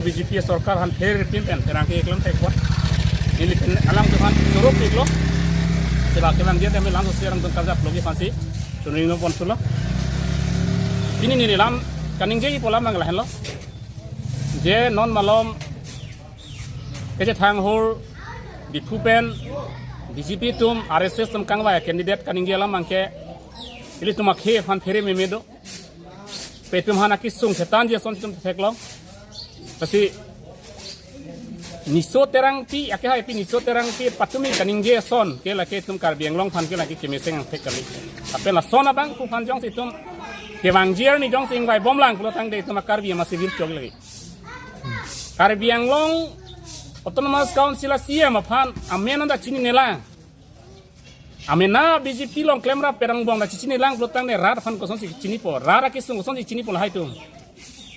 BJP सरकार han फेर रिपिन पेन terang ke iklan tek kuat ini alang tuhan suruh iklo sebab kelang dia temel langsung serang tun kerja logi fansi tuning no pon sulo ini ni lam kaning je pola mang lahen lo je non malom ke thang hol di pupen BJP tum RSS tum kangwa candidate kaning je lam mangke ili tuma khe fan fere memedo petum hana kisung setan je son tum theklo pasti niso terang pi akhirnya pi niso terang pi patumi kaning je son ke la ke tum kar biang long phan ke la ki kemeseng ang thek kali ape la sona bang ku phan jong si tum ke wang jier ni jong sing vai bom lang kulo tang de tum kar bi ma civil chok lagi kar biang long autonomous council asia ma phan amena da chini nela amena BJP long claim ra perang bong da chini lang kulo tang de rar phan ko son si chini po rara ki sung son si chini po la hai tum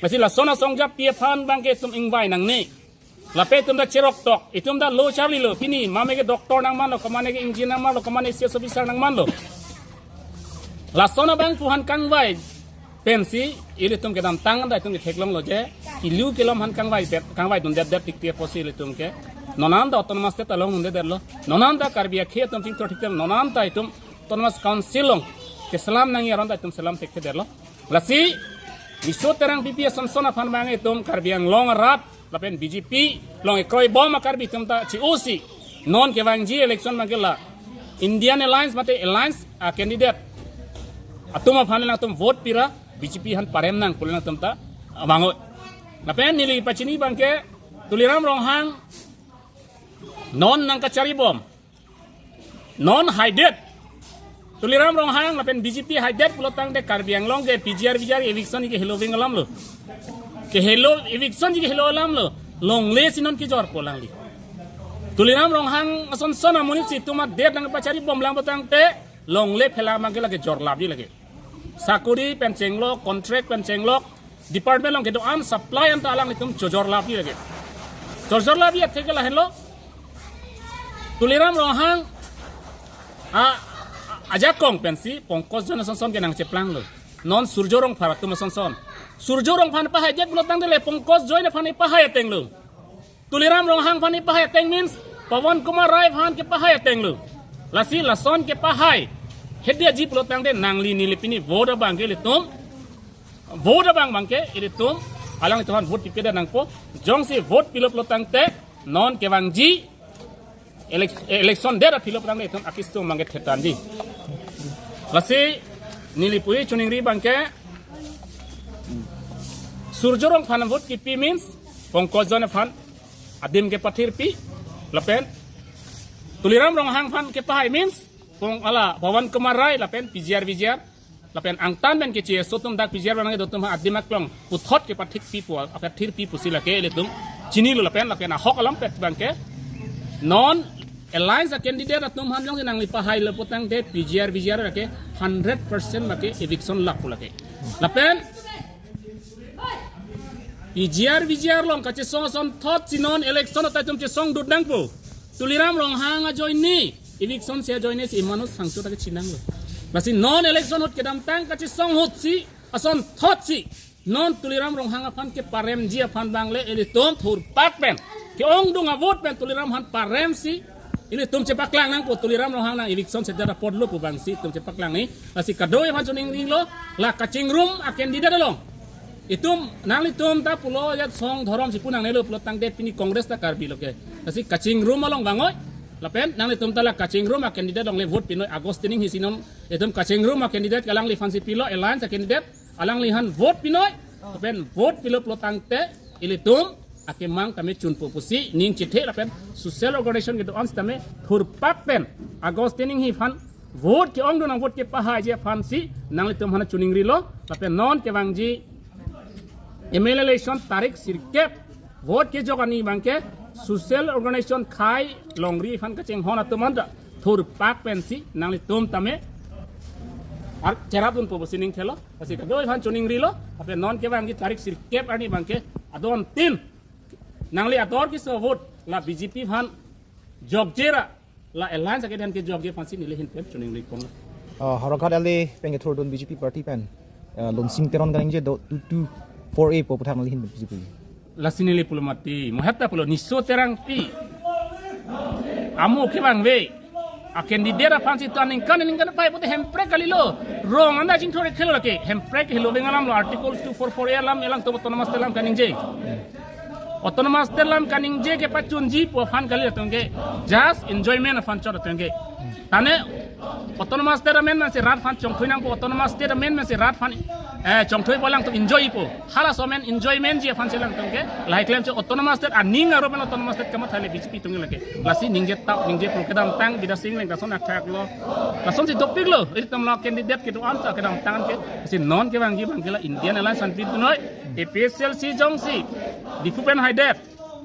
masih la sona songjap pia phan bangke tum ingwai nang ni la pe tum da cherok tok itum da lo charli lo pini mame ke doktor nang man lo kamane ke engineer nang man lo kamane CS officer nang man lo la sona bang puhan kangwai pensi ili tum ke dam tang da tum ke theklom lo je kilu kilom han kangwai dun dat tik tie posi ili tum ke nonan da autonomous te talong hunde der lo nonan da karbia khe tum ting thik nonan ta itum autonomous council long ke salam nang yaron da tum salam tek der lo la si miso terang BPS son phan bang tum karbiang long rat lapen BJP long ekoi bom karbi tum ta chi usi non ke wang ji election magela Indian Alliance mate alliance candidate atuma phan lang tum vote pira BJP han parem nang pulna tum ta bango lapen nili pachini bangke tuliram ronghang non nang kacari bom non hided tuliram ronghang lapen BJP hided pulotang de karbiang long ke PGR eviction ke hello vingalam lo ke hello eviction ke hello alam lo long le sinon ki jor polang li tuliram ronghang ason sona munisi tuma de nang pachari bom lang botang te long le phela mangela ke jor labi lage sakuri penchenglo contract penchenglo department long ke do am supply anta alang tum jor labi lage jor labi athekela hello tuliram ronghang aja kong pensi pongkos jona son ke nang ceplang lo non surjorong pharak tum son surjorong phan pa hai je bulo tang de pongkos join phan pa hai teng lo tuliram ronghang phan pa hai teng means pawan kumar rai phan ke pa hai teng lo lasi lason ke pa hai hedia ji bulo tang de nangli nilipini voda bang ke tum voda bang ke ile tum alang tuhan vote pipeda nang po jong si vote pilop lo tang te non ke wang ji election dera pilop tang de tum akisto manget thetan ji lasi nilipui chuning ri bangke surjorong phan vote ki pi means pongkos jone phan adim ke pathir pi lapen tuliram ronghang phan ke pahai means pong ala pawan kumar rai lapen PGR lapen angtan ben ke che sotum dak PGR banang do tum adimak plong puthot ke pathik pi pu athir pi pusila ke le tum chini lo lapen a hok alam pet bangke non alliance candidate atum han jong nang li pahai le potang de PGR ke 100% make eviction lak pulake lapen PGR long kache son thot sinon election ta tum che song dut dang po tuliram long hanga join ni eviction se join ni manus sangcho ta ke chinang lo basi non election hot ke dam tang kache song hot si ason thot si non tuliram long hanga phan ke parem ji phan bangle eli tom thur pak pen ke ong dunga vote pen tuliram han parem si ini tum cepak lang nang po tuliram ronghang nang eviction sejarah podlo po bang si tum cepak lang ni asi kadoy phan chuning ring lo la kaching room a candidate long itum nang litum ta pulo ya song dhorom si punang nelo pulo tang det pini congress ta karbi lo ke asi kaching room along bangoy lapen nang litum ta la kaching room a candidate long le vote pinoi agostining hisinom itum kaching room a candidate kalang li fansi pilo alliance a candidate alang li han vote pinoi lapen vote pilo pulo tang te ilitum ake mang kami chun pusi ning chithe lapen social organization ke do ans tame thur pak pen agostining hi fan vote ke ong do nang vote ke paha je fan si nang litum hana chuning ri lo lapen non ke wangji ML election tarik sirkep vote ke jogani bangke social organization khai longri fan ka cheng hona tumanda thur pak pen si nang litum tame ar cheratun pusining thelo asi ka doi fan chuning ri lo lapen non ke wangji tarik sirkep ani bangke adon tin nangli ator ki so vote la BJP phan jogjera la alliance ke den ke jogge phan si nile hin pep chuning ri pong harakat ali penge thor don BJP party pen lon sing teron ganing je do 2 4A po putham li hin BJP lasinili pulo mati mohata pulo niso terang pi amu kibang we akan di daerah pansi tu aning kan pai putih hempre kali lo wrong anda jing thore khelo lagi hempre khelo bengalam lo article 244 alam elang to autonomous telam kaning je autonomous telam kaning je ke pacun ji po fan kali tongge just enjoyment fan chor tongge tane autonomous telam men se rat fan chong thuinang po autonomous telam men se rat fan chong thui bolang to enjoy po hala somen enjoyment je fan selang tongge lai claim che autonomous state aning aro ben autonomous state kamat hale bjp tongge lage lasi ningje tap ningje prokedam tang bida sing leng kason attack lo kason si topik lo iri tam lo candidate ke to anta kedam tangan ke si non ke bang gila Indian Airlines san pin noi APSL si jong si dipupen haidet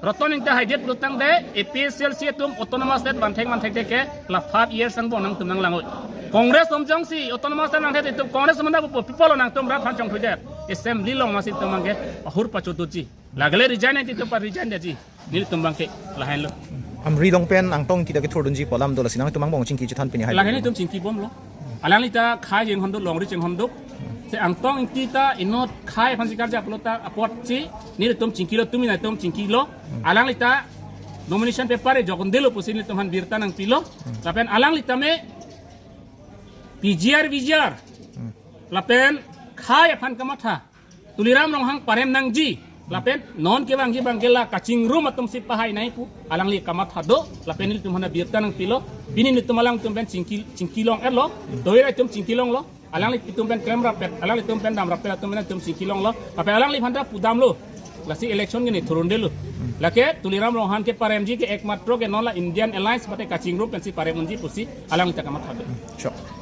roton ingta haidet lutang de APSL si tum autonomous state bantheng ke la 5 years sang bonang tum nang langoi Kongres tomjong si autonomous nang the itu Kongres manda po people nang tom rat phanchong thuide assembly long masih tomangge ahur pachotuchi lagle resign ti to par resign de ji nil tombangke lahain lo am ridong pen ang tong kita ke thordun ji polam dola sinang tumang bong chingki chitan pini hai lahain tum chingki bom lo alang lita khai jeng hondu long ri cheng hondu se ang tong kita inot khai phansi karja plota apot chi nil tum chingki lo tumi na tum chingki lo alang lita nomination paper e jokon delo pusin li tumhan birta nang pilo tapen alang lita me PGR lapen khai phan kamatha tuliram rong hang parem nang ji lapen non ke bang gela kacing room atum si pahai nai pu alang li kamatha do lapen ni tumhana birta nang pilo bini ni tumalang tumben cingki long elo doira tum cingki long lo alang li tumben krem rapet alang li tumben dam rapet tumben tum cingki long lo lapen alang li phanda pudam lo lasi election gini turun delu lake tuliram rong han ke parem ji ke ekmatro ke non la Indian Airlines bate kacing room pensi parem unji pusi alang li kamatha do sure